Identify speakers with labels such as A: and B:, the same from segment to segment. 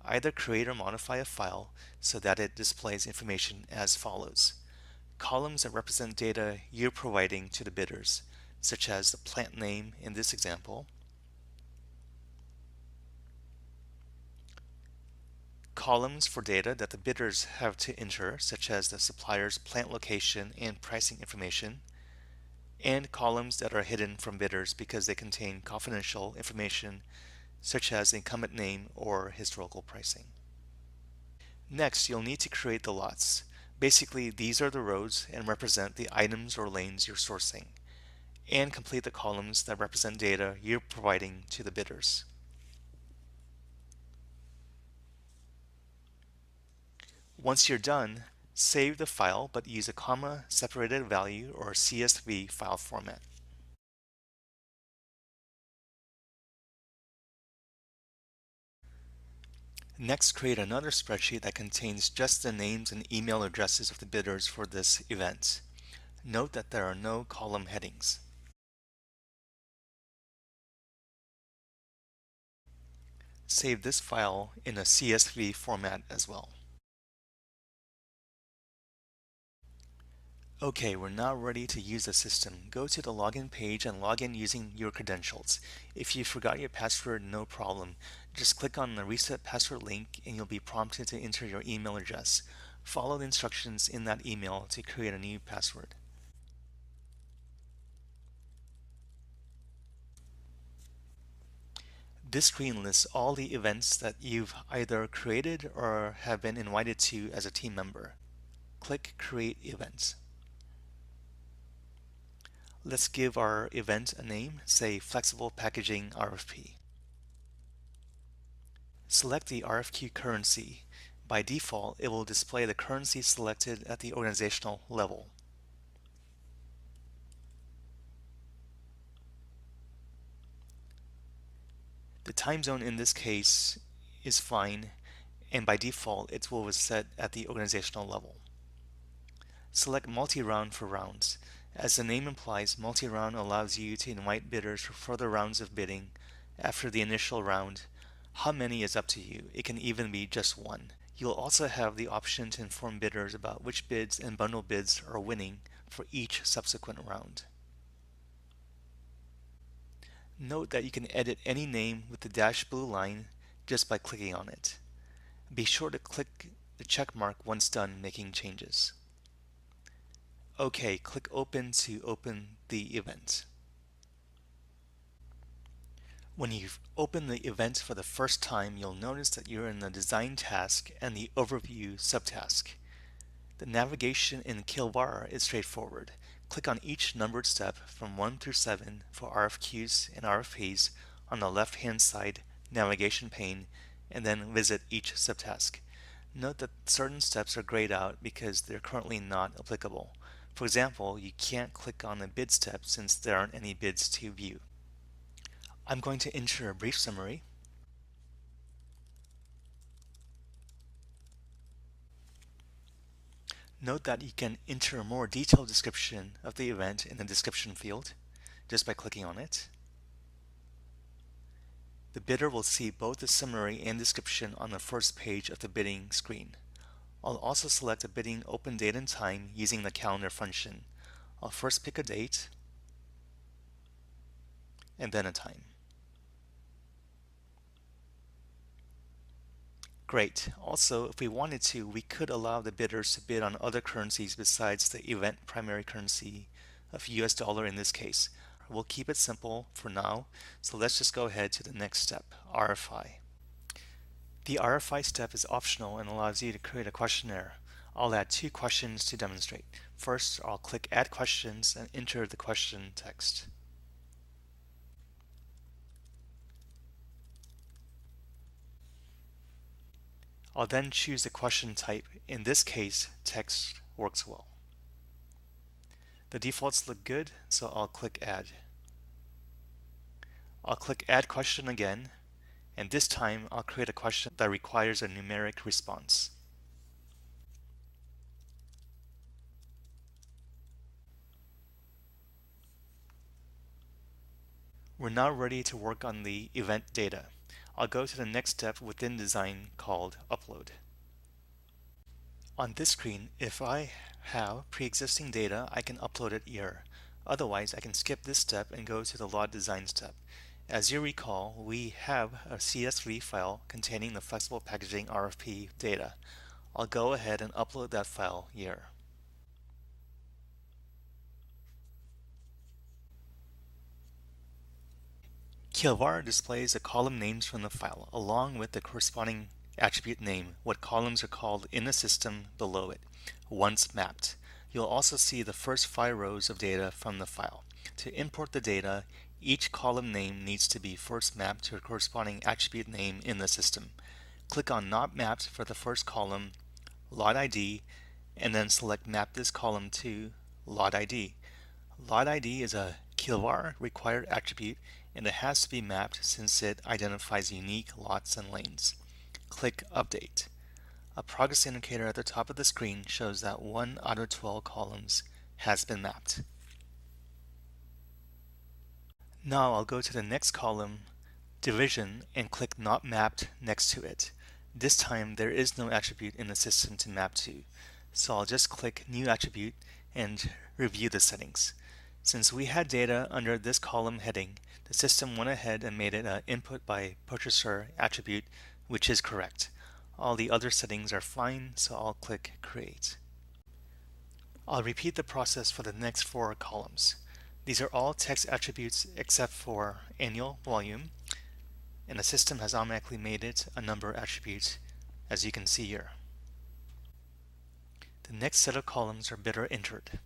A: either create or modify a file so that it displays information as follows. Columns that represent data you're providing to the bidders, such as the plant name in this example, columns for data that the bidders have to enter, such as the supplier's plant location and pricing information, and columns that are hidden from bidders because they contain confidential information, such as the incumbent name or historical pricing. Next, you'll need to create the lots. Basically, these are the rows and represent the items or lanes you're sourcing, and complete the columns that represent data you're providing to the bidders. Once you're done, save the file but use a comma separated value or CSV file format. Next, create another spreadsheet that contains just the names and email addresses of the bidders for this event. Note that there are no column headings. Save this file in a CSV format as well. Okay, we're now ready to use the system. Go to the login page and log in using your credentials. If you forgot your password, no problem. Just click on the reset password link and you'll be prompted to enter your email address. Follow the instructions in that email to create a new password. This screen lists all the events that you've either created or have been invited to as a team member. Click Create Events. Let's give our event a name, say Flexible Packaging RFP. Select the RFQ currency. By default, it will display the currency selected at the organizational level. The time zone in this case is fine, and by default, it will be set at the organizational level. Select multi-round for rounds. As the name implies, multi-round allows you to invite bidders for further rounds of bidding after the initial round. How many is up to you. It can even be just one. You'll also have the option to inform bidders about which bids and bundle bids are winning for each subsequent round. Note that you can edit any name with the dashed blue line just by clicking on it. Be sure to click the check mark once done making changes. OK, click Open to open the event. When you've opened the event for the first time, you'll notice that you're in the Design task and the Overview subtask. The navigation in Kilvara is straightforward. Click on each numbered step from 1 through 7 for RFQs and RFPs on the left-hand side navigation pane, and then visit each subtask. Note that certain steps are grayed out because they're currently not applicable. For example, you can't click on the bid step since there aren't any bids to view. I'm going to enter a brief summary. Note that you can enter a more detailed description of the event in the description field just by clicking on it. The bidder will see both the summary and description on the first page of the bidding screen. I'll also select a bidding open date and time using the calendar function. I'll first pick a date and then a time. Great. Also, if we wanted to, we could allow the bidders to bid on other currencies besides the event primary currency of US dollar in this case. We'll keep it simple for now, so let's just go ahead to the next step, RFI. The RFI step is optional and allows you to create a questionnaire. I'll add 2 questions to demonstrate. First, I'll click Add Questions and enter the question text. I'll then choose the question type. In this case, text works well. The defaults look good, so I'll click Add. I'll click Add Question again, and this time I'll create a question that requires a numeric response. We're now ready to work on the event data. I'll go to the next step within design called Upload. On this screen, if I have pre-existing data, I can upload it here. Otherwise, I can skip this step and go to the lot design step. As you recall, we have a CSV file containing the flexible packaging RFP data. I'll go ahead and upload that file here. Kilvara displays the column names from the file, along with the corresponding attribute name, what columns are called in the system below it, once mapped. You'll also see the first 5 rows of data from the file. To import the data, each column name needs to be first mapped to a corresponding attribute name in the system. Click on Not Mapped for the first column, Lot ID, and then select Map this column to Lot ID. Lot ID is a Kilvara required attribute and it has to be mapped since it identifies unique lots and lanes. Click Update. A progress indicator at the top of the screen shows that 1 out of 12 columns has been mapped. Now I'll go to the next column, Division, and click Not Mapped next to it. This time there is no attribute in the system to map to, so I'll just click New Attribute and review the settings. Since we had data under this column heading, the system went ahead and made it an Input by Purchaser attribute, which is correct. All the other settings are fine, so I'll click Create. I'll repeat the process for the next 4 columns. These are all text attributes except for annual volume, and the system has automatically made it a number attribute, as you can see here. The next set of columns are bidder entered.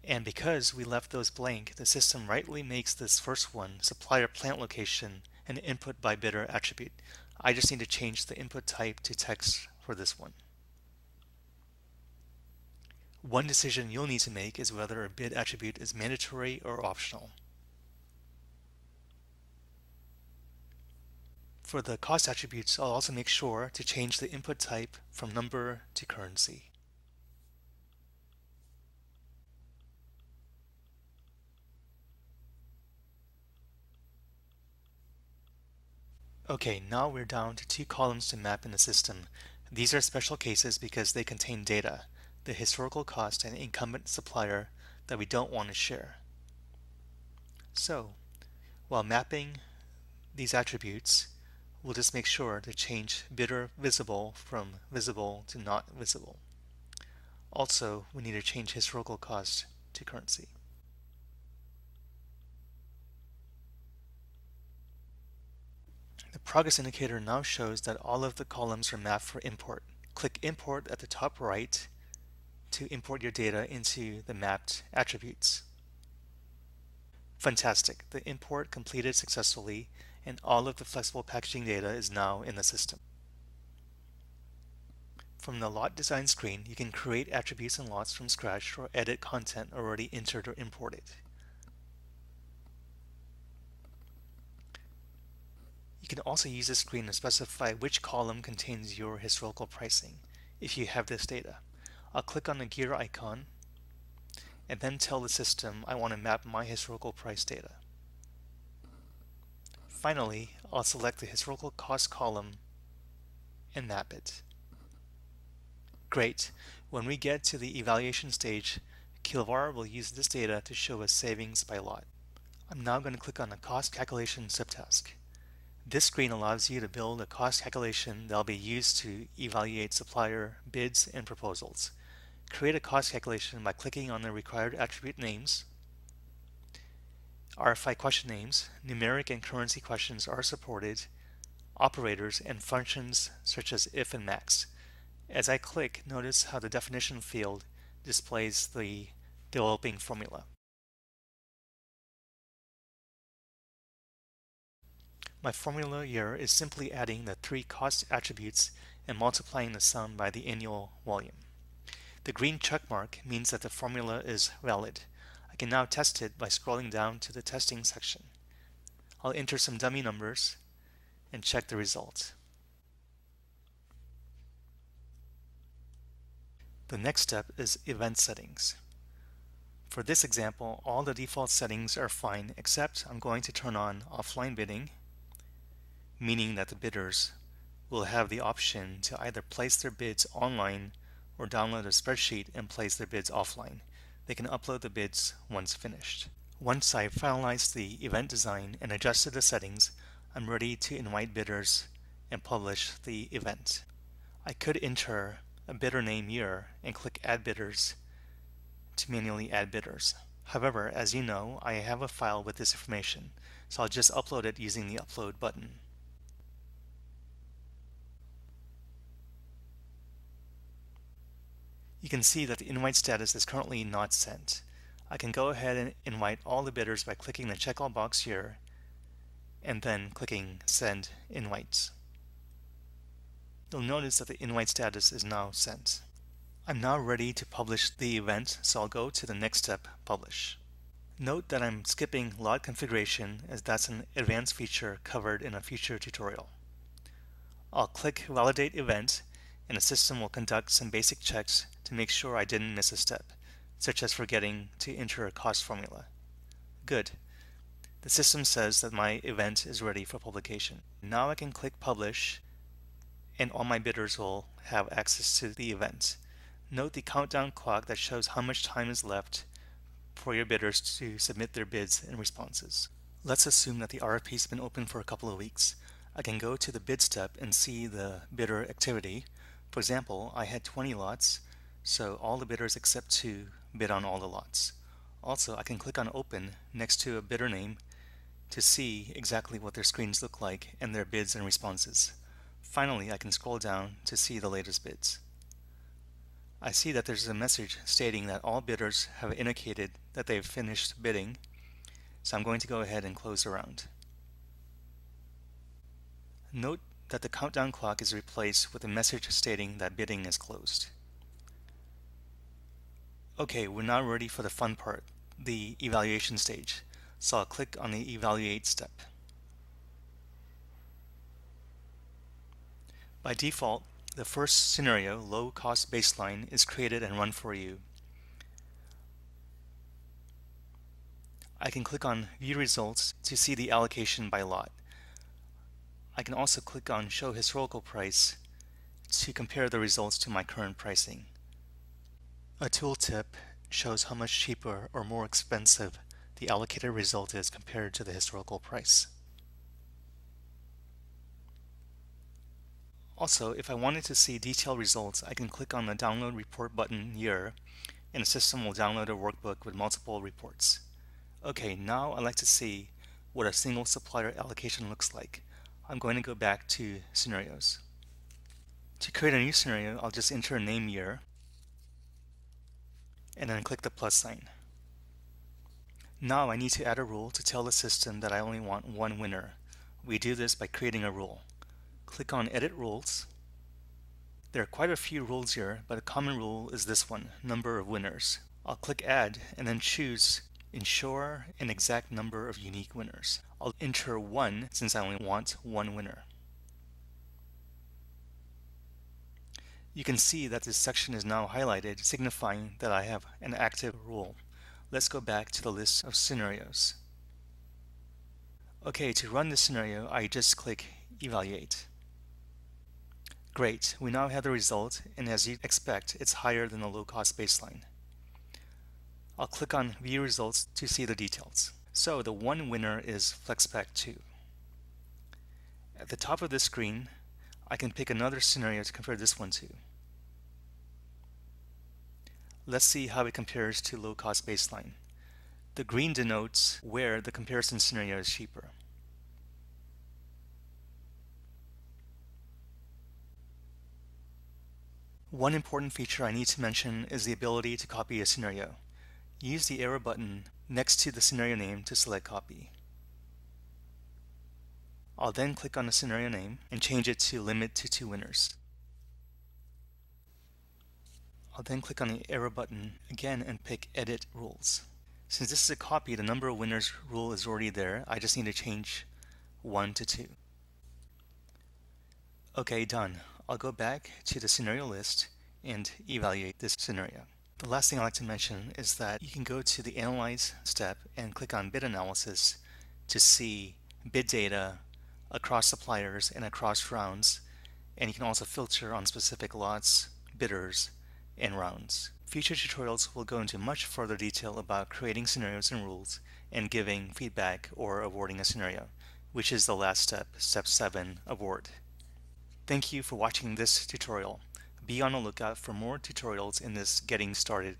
A: And because we left those blank, the system rightly makes this first one, supplier plant location, an input by bidder attribute. I just need to change the input type to text for this one. One decision you'll need to make is whether a bid attribute is mandatory or optional. For the cost attributes, I'll also make sure to change the input type from number to currency. Okay, now we're down to 2 columns to map in the system. These are special cases because they contain data, the historical cost and incumbent supplier that we don't want to share. So, while mapping these attributes, we'll just make sure to change bidder visible from visible to not visible. Also, we need to change historical cost to currency. The progress indicator now shows that all of the columns are mapped for import. Click Import at the top right to import your data into the mapped attributes. Fantastic! The import completed successfully and all of the flexible packaging data is now in the system. From the lot design screen, you can create attributes and lots from scratch or edit content already entered or imported. You can also use this screen to specify which column contains your historical pricing, if you have this data. I'll click on the gear icon and then tell the system I want to map my historical price data. Finally, I'll select the historical cost column and map it. Great! When we get to the evaluation stage, Kilvara will use this data to show us savings by lot. I'm now going to click on the cost calculation subtask. This screen allows you to build a cost calculation that will be used to evaluate supplier bids and proposals. Create a cost calculation by clicking on the required attribute names. RFI question names, numeric and currency questions are supported, operators, and functions such as if and max. As I click, notice how the definition field displays the developing formula. My formula here is simply adding the 3 cost attributes and multiplying the sum by the annual volume. The green check mark means that the formula is valid. I can now test it by scrolling down to the testing section. I'll enter some dummy numbers and check the result. The next step is event settings. For this example, all the default settings are fine, except I'm going to turn on offline bidding, meaning that the bidders will have the option to either place their bids online or download a spreadsheet and place their bids offline. They can upload the bids once finished. Once I've finalized the event design and adjusted the settings, I'm ready to invite bidders and publish the event. I could enter a bidder name year and click Add Bidders to manually add bidders. However, as you know, I have a file with this information, so I'll just upload it using the Upload button. You can see that the invite status is currently not sent. I can go ahead and invite all the bidders by clicking the check all box here and then clicking Send Invites. You'll notice that the invite status is now sent. I'm now ready to publish the event, so I'll go to the next step, Publish. Note that I'm skipping lot configuration, as that's an advanced feature covered in a future tutorial. I'll click Validate Event, and the system will conduct some basic checks to make sure I didn't miss a step, such as forgetting to enter a cost formula. Good. The system says that my event is ready for publication. Now I can click Publish, and all my bidders will have access to the event. Note the countdown clock that shows how much time is left for your bidders to submit their bids and responses. Let's assume that the RFP has been open for a couple of weeks. I can go to the bid step and see the bidder activity. For example, I had 20 lots, so all the bidders except 2 bid on all the lots. Also, I can click on Open next to a bidder name to see exactly what their screens look like and their bids and responses. Finally, I can scroll down to see the latest bids. I see that there's a message stating that all bidders have indicated that they've finished bidding, so I'm going to go ahead and close the round. Note that the countdown clock is replaced with a message stating that bidding is closed. Okay, we're now ready for the fun part, the evaluation stage. So I'll click on the Evaluate step. By default, the first scenario, low cost baseline, is created and run for you. I can click on View Results to see the allocation by lot. I can also click on Show Historical Price to compare the results to my current pricing. A tooltip shows how much cheaper or more expensive the allocated result is compared to the historical price. Also, if I wanted to see detailed results, I can click on the Download Report button here, and the system will download a workbook with multiple reports. Okay, now I'd like to see what a single supplier allocation looks like. I'm going to go back to Scenarios. To create a new scenario, I'll just enter a name year, and then click the plus sign. Now I need to add a rule to tell the system that I only want one winner. We do this by creating a rule. Click on Edit Rules. There are quite a few rules here, but a common rule is this one, number of winners. I'll click Add and then choose Ensure an exact number of unique winners. I'll enter 1 since I only want one winner. You can see that this section is now highlighted, signifying that I have an active rule. Let's go back to the list of scenarios. Okay, to run this scenario, I just click Evaluate. Great, we now have the result, and as you'd expect, it's higher than the low-cost baseline. I'll click on View Results to see the details. So the one winner is FlexPack 2. At the top of this screen, I can pick another scenario to compare this one to. Let's see how it compares to low-cost baseline. The green denotes where the comparison scenario is cheaper. One important feature I need to mention is the ability to copy a scenario. Use the arrow button next to the scenario name to select Copy. I'll then click on the scenario name and change it to Limit to 2 winners. I'll then click on the arrow button again and pick Edit Rules. Since this is a copy, the number of winners rule is already there. I just need to change 1 to 2. Okay, done. I'll go back to the scenario list and evaluate this scenario. The last thing I'd like to mention is that you can go to the Analyze step and click on Bid Analysis to see bid data across suppliers and across rounds, and you can also filter on specific lots, bidders, and rounds. Future tutorials will go into much further detail about creating scenarios and rules and giving feedback or awarding a scenario, which is the last step, step 7, award. Thank you for watching this tutorial. Be on the lookout for more tutorials in this Getting Started